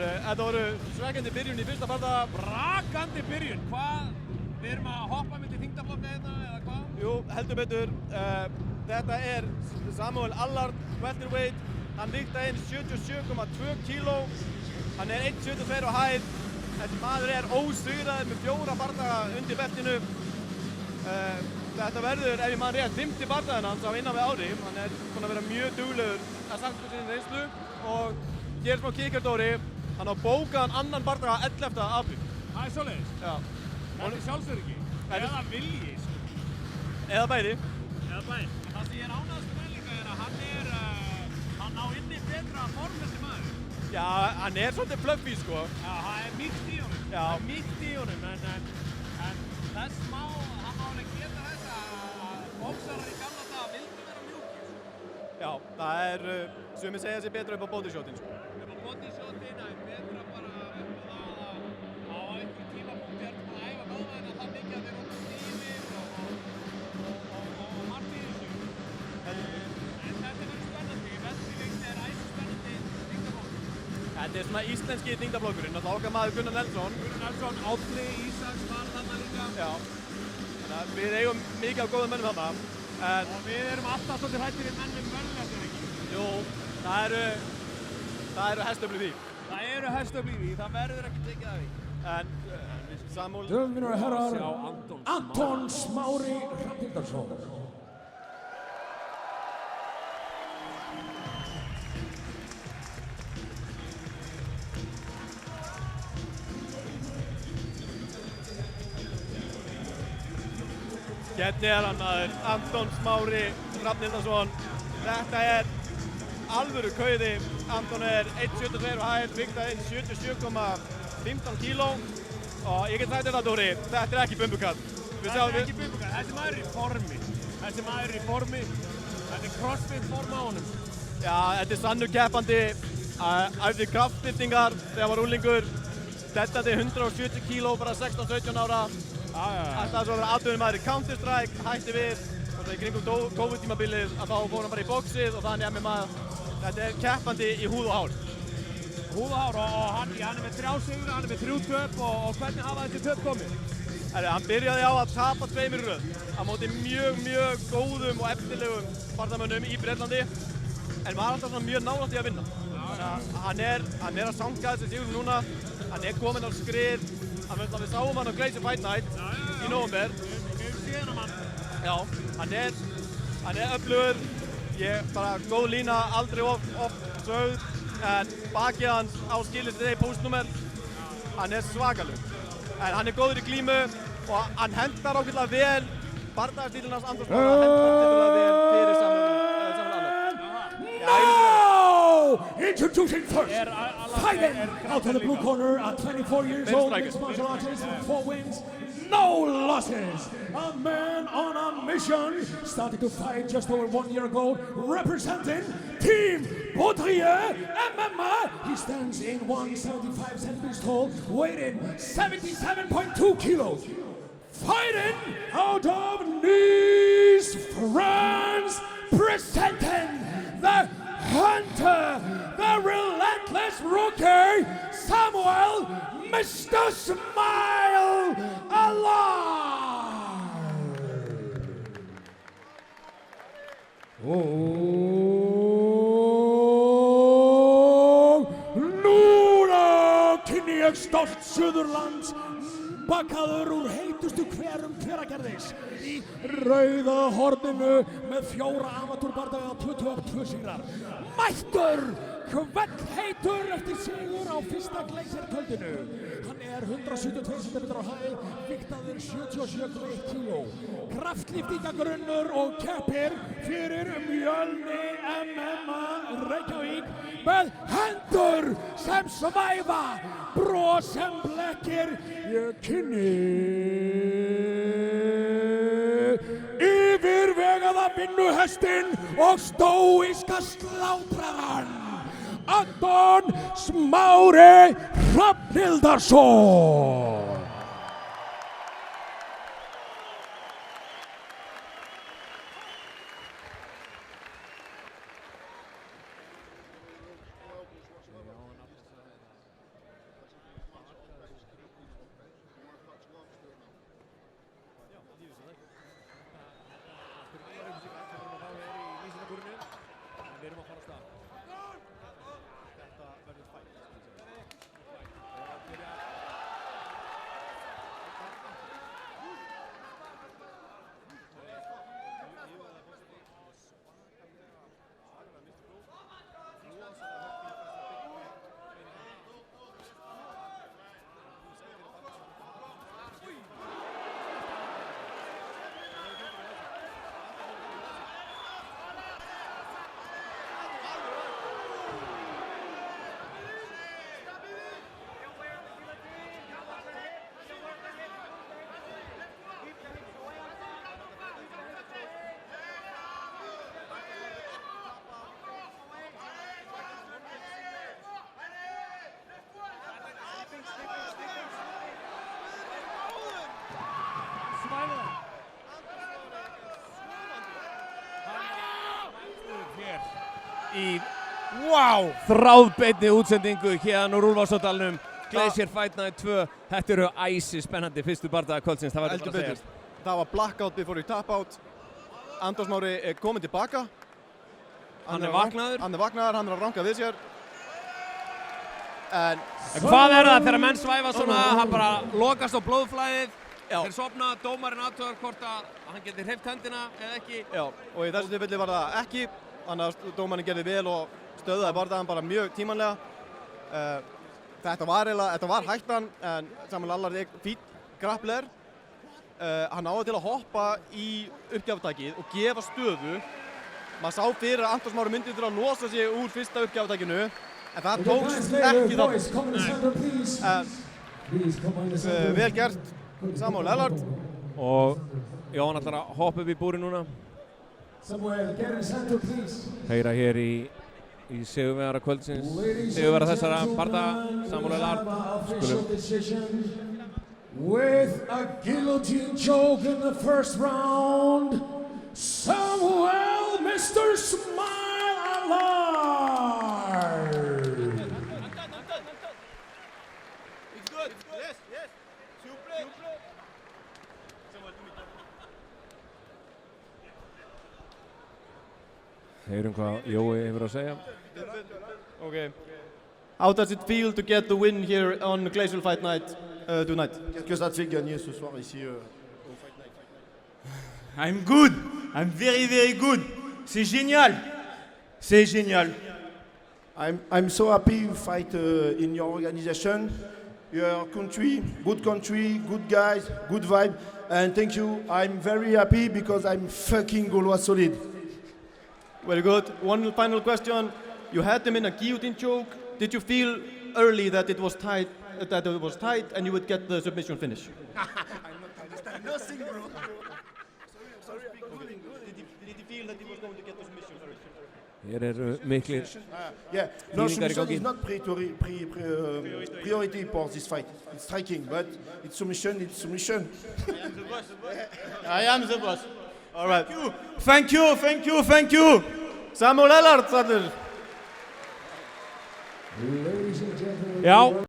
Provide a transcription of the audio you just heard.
Þetta voru svekkjandi byrjun í fyrsta bardaga. Brakandi byrjun, hvað? Við erum að hoppa milli þyngdarflokka hérna eða hvað? Jú, heldur betur. Þetta Samuel Allard, welterweight. Hann vigtaði inn 77,2 kíló. Hann 1,72 á hæð. Þessi maður ósigraður með 4 bardaga undir beltinu. Þetta verður, ef ég man rétt, 5. bardaginn hans á innan við ári. Hann búinn að vera mjög duglegur að sankta sinni reynslu og hér smá kíkardóri. Hann á bókaðan annan bardaga 11. apríl. Það svoleiðis? Já. Þetta sjálfsöryggi? Eða vilji? Eða bæði. Eða bæði. Það sem ég ánægðast með líka að hann á inni betra form þessi maður. Já, hann svolítið fluffy sko. Já, það mýkt í honum. Já. Það mýkt í honum, en þess hann má alveg geta þess að bóksarar í gamla daga vildu vera mjúkir. Já, það sumir segja sig betra upp á bodyshotin sko. Upp á bodyshotin, það betra bara upp á það að á einhverjum tímapunkti ertu búin að æfa vöðvana það mikið að þeir eru stífir og margt í þessu. En þetta verður spennandi. Venstri æsispennandi þyngdarflokkur. Þetta svona íslenski þyngdarflokkurinn, náttúrulega okkar maður Gunnar Nelson. Gunnar Nelson, Átni Ísaks var þarna líka. Já. Þannig að við eigum mikið af góðum mönnum þarna. Og við erum alltaf svolítið hræddir við menn völl, þetta ekki? Jú, það eru hestöfl í því. Það eru hestöfl í því, það verður ekki tekið af því. En Samuel... Dömur og herrar, Anton Smári Hrafnhildarson. Hérna hann maður, Anton Smári Hrafnhildarson. Þetta alvöru kauði. Anton 1,72 á hæð, vigtaði inn 77,15 kíló. Og ég get sagt þetta, Dóri, þetta ekki bumbukall. Þetta ekki bumbukall, þessi maður í formi. Þetta crossfit form á honum. Já, þetta sannur keppandi. Æfði kraftlyftingar þegar hann var unglingur. Dettaði 170 kíló, bara 16-17 ára. Alltaf svo að vera atvinnumaður í Counter-Strike, hætti við. Og í kringum COVID-tímabilið að þá fór hann bara í boxið og þannig MMA. Þetta keppandi í húð og hár. Húð og hár og hann með 3 sigra, hann með 3 töp og hvernig hafa þessi töp komið? Hann byrjaði á að tapa 2 í röð á móti mjög góðum og eftirlegum bardamönnum í Bretlandi en var alltaf svona mjög nálægt í að vinna. Þannig að hann að sanka þessi sigur núna, hann kominn á skrið. Við sáum hann á Crazy Fight Night í nóvember. Við séum hann. Já, hann öflugur. Bara góð lína, aldrei of sögð. En bakið hans á skilið til þeirri póstnúmer. Hann svakalug. En hann góður í glímu og hann hendar ákveðlega vel. Bardagarstílinn hans András Mára hendar ákveðlega vel fyrir Samuel Allard. Introducing first, fighting out of the blue corner at 24 years old, mixed martial artist, 4 wins, no losses. A man on a mission, started to fight just over 1 year ago, representing Team Baudrier MMA. He stands in 175 centimeters tall, weighing 77.2 kilos. Fighting out of Nice, France, presenting the Hunter, the relentless rookie, Samuel Mr. Smile Allard. Núna kynni ég stolt Suðurlands, bakaður úr heitustu hverum Hveragerðis í rauða horninu með 4 amatúrbardaga og 22 sigrar. Mættur hvellheitur eftir sigur á fyrsta Glacier-kvöldinu. Hann 172 cm á hæð, vigtaður 77,1 kíló. Kraftlýftingagrunnur og keppir fyrir Mjölni MMA Reykjavík með hendur sem svæfa, bros sem blekkir. Ég kynni yfirvegaða vinnuhestinn og stóíska slátrarann, Anton Smári Hrafnhildarson. Við erum að fara á stað. Þetta verður fætt. Þráðbeinni útsendingu hérna úr Úlfarsárdalnum. Glacier Fight Night 2. Þetta eru æsi spennandi fyrstu bardaga kvöldsins. Það verður bara að segjast. Það var blackout before you tap out. András Mári er kominn tilbaka. Hann er vaknaður. Hann er að ranka við sér. En hvað er það þegar menn svæfa svona, hann bara lokast á blóðflæðið, þeir sofna, dómarinn athugar hvort að hann getur hreyft hendina eða ekki. Já, og í þessu tilfelli var það ekki, þannig að dómarinn gerði vel og stöðaði bardagann bara mjög tímanlega. Þetta var hættan, en Samuel Allard er fínn grappler. Hann náði til að hoppa í uppgjafatækið og gefa stöðu. Maður sá fyrir að András Mári myndi til að losa sig úr fyrsta uppgjafatækinu. En það tókst ekki það. Vel gert, Samuel Allard. Og Jón ætlar að hoppa upp í búri núna. Heyra hér í sigurvegara kvöldsins, sigurvegara þessara bardaga, Samuel Allard. With a guillotine choke in the first round, Samuel Mr. Smile Allard. Heyrum hvað Jói hefur að segja. Okay. How does it feel to get the win here on Glacier Fight Night tonight? Qu'est-ce que ça te fait gagner ce soir ici au Fight Night? I'm good. I'm very, very good. C'est génial. C'est génial. I'm so happy you fight in your organization. Your country, good guys, good vibe. And thank you. I'm very happy because I'm fucking Gaulois solid. Very good. One final question. You had them in a guillotine choke. Did you feel early that it was tight, and you would get the submission finish? I'm not understanding nothing, bro. Sorry. Did you feel that he was going to get the submission early? Hér eru miklir Yeah, no, Feeling submission very is not priority for this fight. It's striking, but it's submission. I am the boss. All right. Thank you. Samuel Allard, Sadur. Ladies and gentlemen. Já.